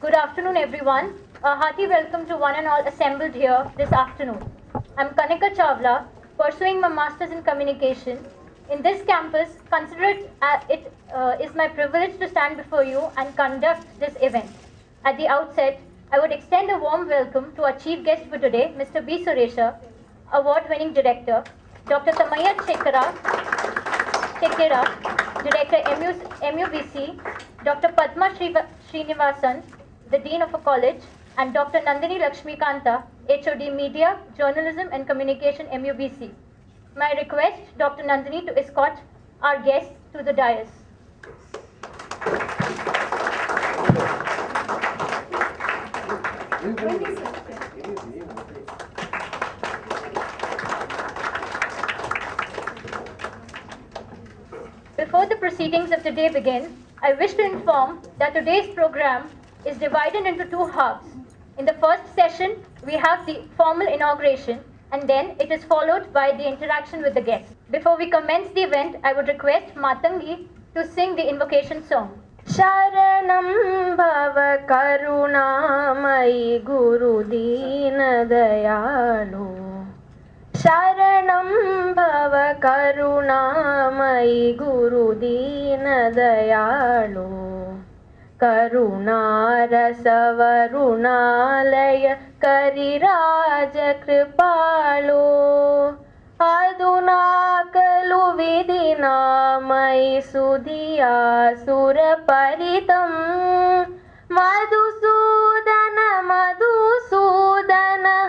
Good afternoon, everyone. A hearty welcome to one and all assembled here this afternoon. I'm Kanika Chawla, pursuing my Masters in Communication. In this campus, consider it is my privilege to stand before you and conduct this event. At the outset, I would extend a warm welcome to our chief guest for today, Mr. B. Suresha, award-winning director, Dr. Tamaya Chekera, Director MUBC, Dr. Padma Srinivasan, the Dean of a college, and Dr. Nandini Lakshmikanta, HOD Media, Journalism and Communication MUBC. May I request Dr. Nandini to escort our guests to the dais. Before the proceedings of the day begin, I wish to inform that today's program is divided into two halves. In the first session, we have the formal inauguration, and then it is followed by the interaction with the guests. Before we commence the event, I would request Matangi to sing the invocation song. Sharanam Bhava Karunamayi Guru Dina Dayalu. Sharanam Bhava Karunamayi Guru Dina Dayalu. Karuna Rasa Varunalaya Kariraja Kripalu. Aduna kalu vidinamai sudhiya suraparitam madhusudana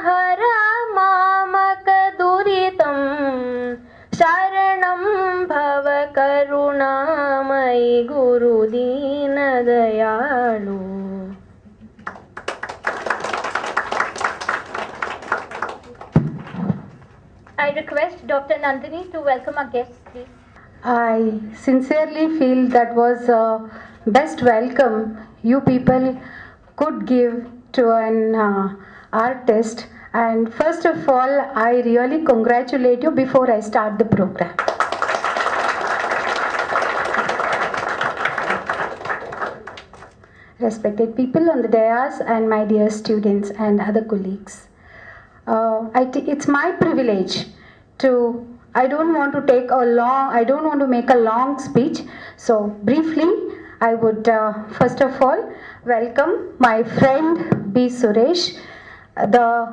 hara mamaka duritam sharanam bhava karunamai guru dina dayalu. I request Dr. Nandini to welcome our guests, please. I sincerely feel that was the best welcome you people could give to an artist. And first of all, I really congratulate you before I start the program. Respected people on the dais and my dear students and other colleagues. It's my privilege to, I don't want to make a long speech. So briefly, I would first of all welcome my friend B. Suresh, the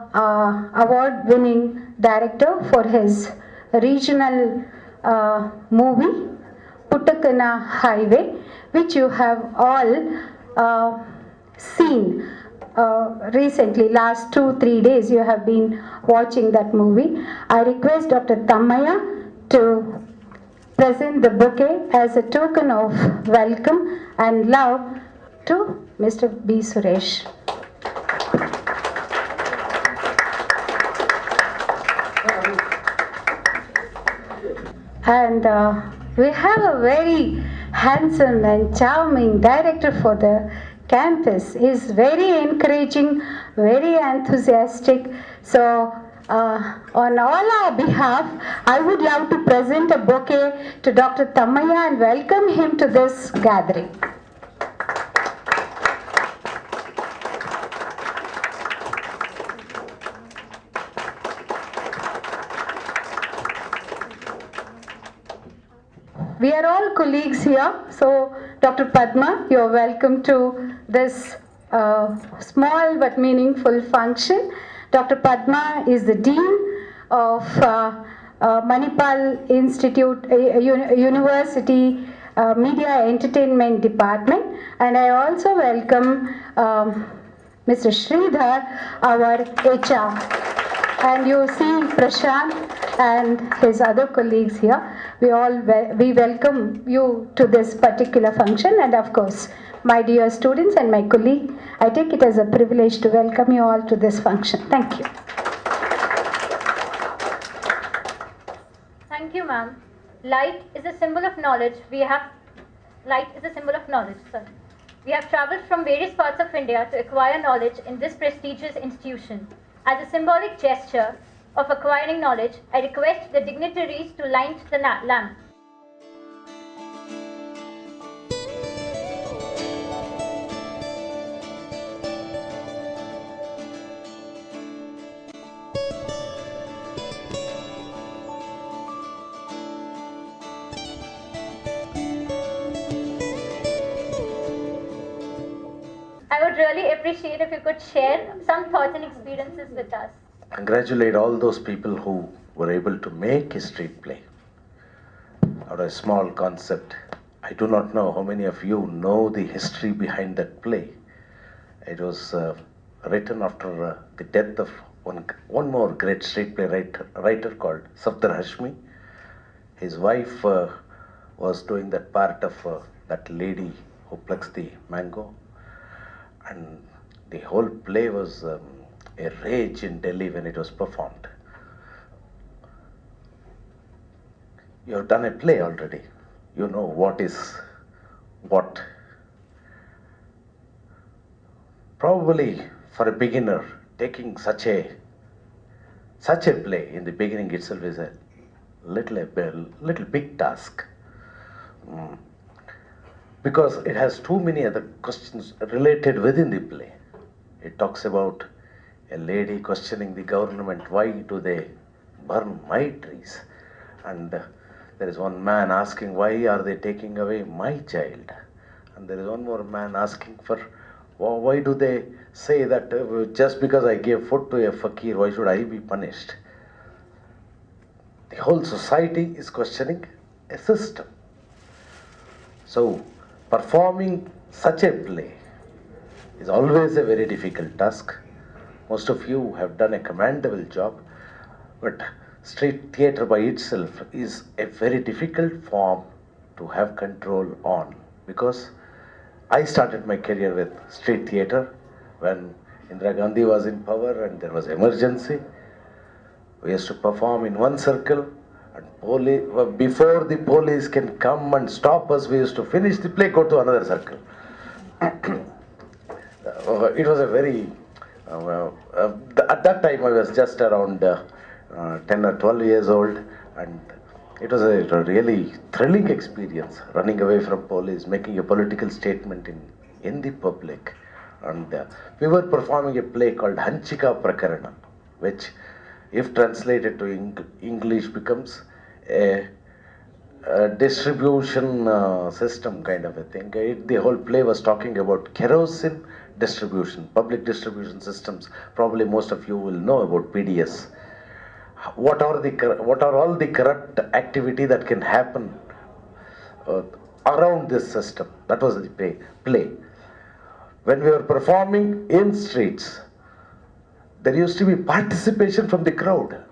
award-winning director for his regional movie, Puttakana Highway, which you have all seen. Recently, last 2-3 days, you have been watching that movie. I request Dr. Tamaya to present the bouquet as a token of welcome and love to Mr. B. Suresh. And we have a very handsome and charming director for the campus. Is very encouraging, very enthusiastic. So on all our behalf, I would love to present a bouquet to Dr. Tamaya and welcome him to this gathering. We are all colleagues here, so Dr. Padma, you are welcome to this small but meaningful function. Dr. Padma is the Dean of Manipal Institute University Media Entertainment Department, and I also welcome Mr. Sridhar, our HR. And you see Prashant and his other colleagues here. We welcome you to this particular function, and of course, my dear students and my colleague, I take it as a privilege to welcome you all to this function. Thank you. Thank you, ma'am. Light is a symbol of knowledge. We have traveled from various parts of India to acquire knowledge in this prestigious institution. As a symbolic gesture of acquiring knowledge, I request the dignitaries to light the lamp. really appreciate if you could share some thoughts and experiences with us. Congratulate all those people who were able to make a street play out of a small concept. I do not know how many of you know the history behind that play. It was written after the death of one more great street play writer called Safdar Hashmi. His wife was doing that part of that lady who plucks the mango, and the whole play was a rage in Delhi when it was performed. You have done a play already. You know what is what. Probably for a beginner, taking such a play in the beginning itself is a little big task. Because it has too many other questions related within the play. It talks about a lady questioning the government, why do they burn my trees? And there is one man asking, why are they taking away my child? And there is one more man asking for, why do they say that just because I gave food to a fakir, why should I be punished? The whole society is questioning a system. So, performing such a play is always a very difficult task. Most of you have done a commendable job, but street theatre by itself is a very difficult form to have control on, because I started my career with street theatre when Indira Gandhi was in power and there was emergency. We used to perform in one circle, and before the police can come and stop us, we used to finish the play, go to another circle. It was a very, at that time I was just around 10 or 12 years old, and it was a really thrilling experience, running away from police, making a political statement in the public. And we were performing a play called Hanchika Prakaranam, which, if translated to English, becomes a distribution system kind of a thing. The whole play was talking about kerosene distribution, public distribution systems. Probably most of you will know about PDS. What are all the corrupt activity that can happen around this system? That was the play. When we were performing in streets, there used to be participation from the crowd.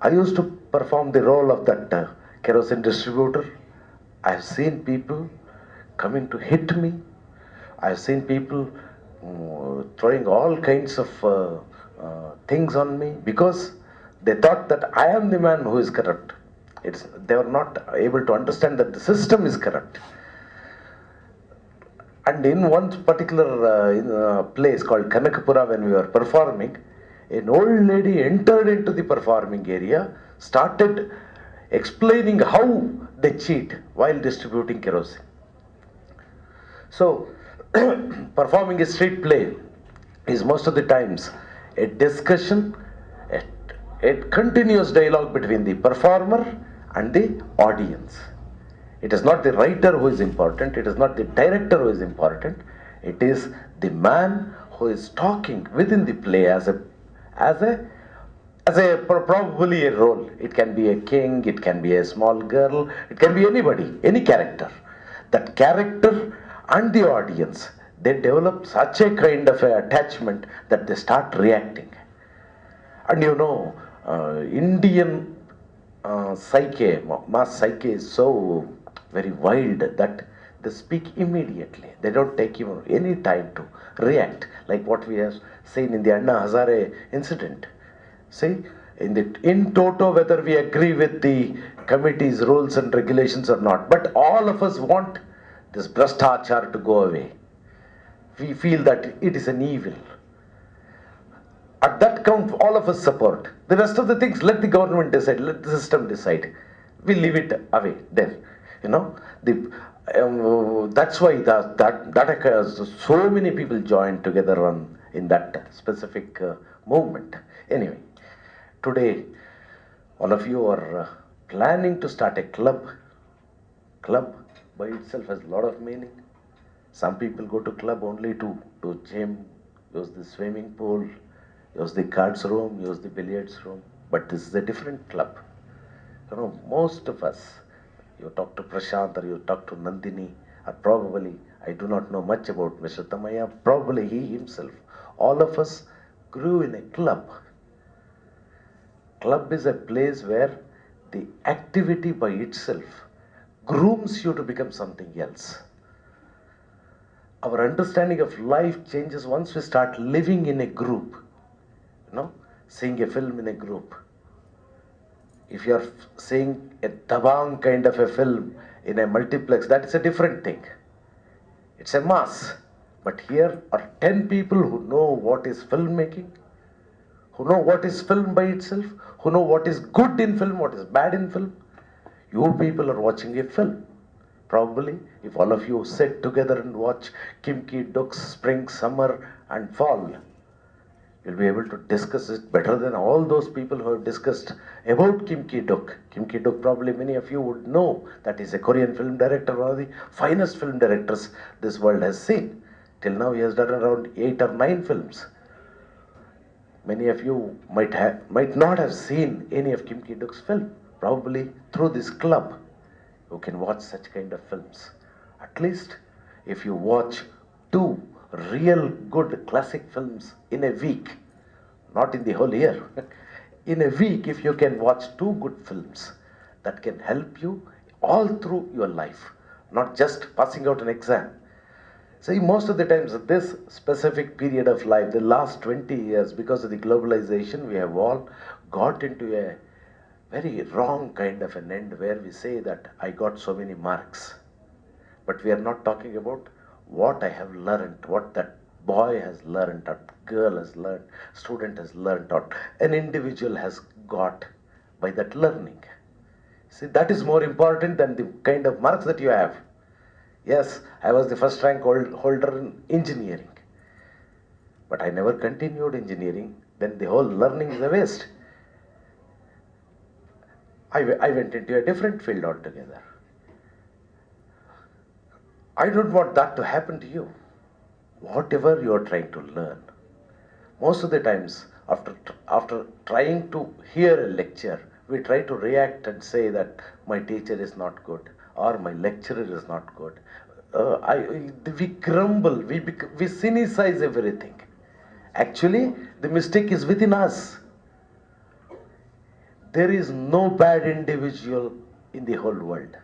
I used to perform the role of that kerosene distributor. I've seen people coming to hit me. I've seen people throwing all kinds of things on me because they thought that I am the man who is corrupt. They were not able to understand that the system is corrupt. And in one particular place called Kanakapura, when we were performing, an old lady entered into the performing area, started explaining how they cheat while distributing kerosene. So, performing a street play is most of the times a discussion, a continuous dialogue between the performer and the audience. It is not the writer who is important, it is not the director who is important, it is the man who is talking within the play as probably a role. It can be a king, it can be a small girl, it can be anybody, any character. That character and the audience, they develop such a kind of attachment that they start reacting. And you know, Indian psyche, mass psyche is so very wild that they speak immediately. They don't take even any time to react, like what we have seen in the Anna Hazare incident. See, in toto, whether we agree with the committee's rules and regulations or not, but all of us want this Bhrashtachar to go away. We feel that it is an evil. At that count, all of us support. The rest of the things, let the government decide, let the system decide. We leave it away there. You know, that's why that occurs. So many people join together in that specific movement. Anyway, today, all of you are planning to start a club. Club by itself has a lot of meaning. Some people go to club only to gym, use the swimming pool, use the cards room, use the billiards room. But this is a different club. Most of us, you talk to Prashant or you talk to Nandini, or probably, I do not know much about Mr. Tamaya, probably he himself. All of us grew in a club. Club is a place where the activity by itself grooms you to become something else. Our understanding of life changes once we start living in a group, seeing a film in a group. If you are seeing a Dabang kind of a film in a multiplex, that is a different thing. It's a mass. But here are 10 people who know what is filmmaking, who know what is film by itself, who know what is good in film, what is bad in film. You people are watching a film. Probably, if all of you sit together and watch Kim Ki-duk's Spring, Summer and Fall, you'll be able to discuss it better than all those people who have discussed about Kim Ki-duk. Kim Ki-duk, probably many of you would know that he's a Korean film director, one of the finest film directors this world has seen. Till now he has done around 8 or 9 films. Many of you might not have seen any of Kim Ki-duk's film. Probably through this club, you can watch such kind of films. At least if you watch 2 real good classic films in a week, not in the whole year, in a week, if you can watch 2 good films, that can help you all through your life, not just passing out an exam. See, most of the times, this specific period of life, the last 20 years, because of the globalization, we have all got into a very wrong kind of an end where we say that I got so many marks. But we are not talking about what I have learned, what that boy has learned, or girl has learned, student has learned, or an individual has got by that learning. See, that is more important than the kind of marks that you have. Yes, I was the first rank holder in engineering, but I never continued engineering. Then the whole learning is a waste. I went into a different field altogether. I don't want that to happen to you. Whatever you are trying to learn, most of the times after trying to hear a lecture, we try to react and say that my teacher is not good or my lecturer is not good. We grumble, we cynicize everything. Actually, the mistake is within us. There is no bad individual in the whole world.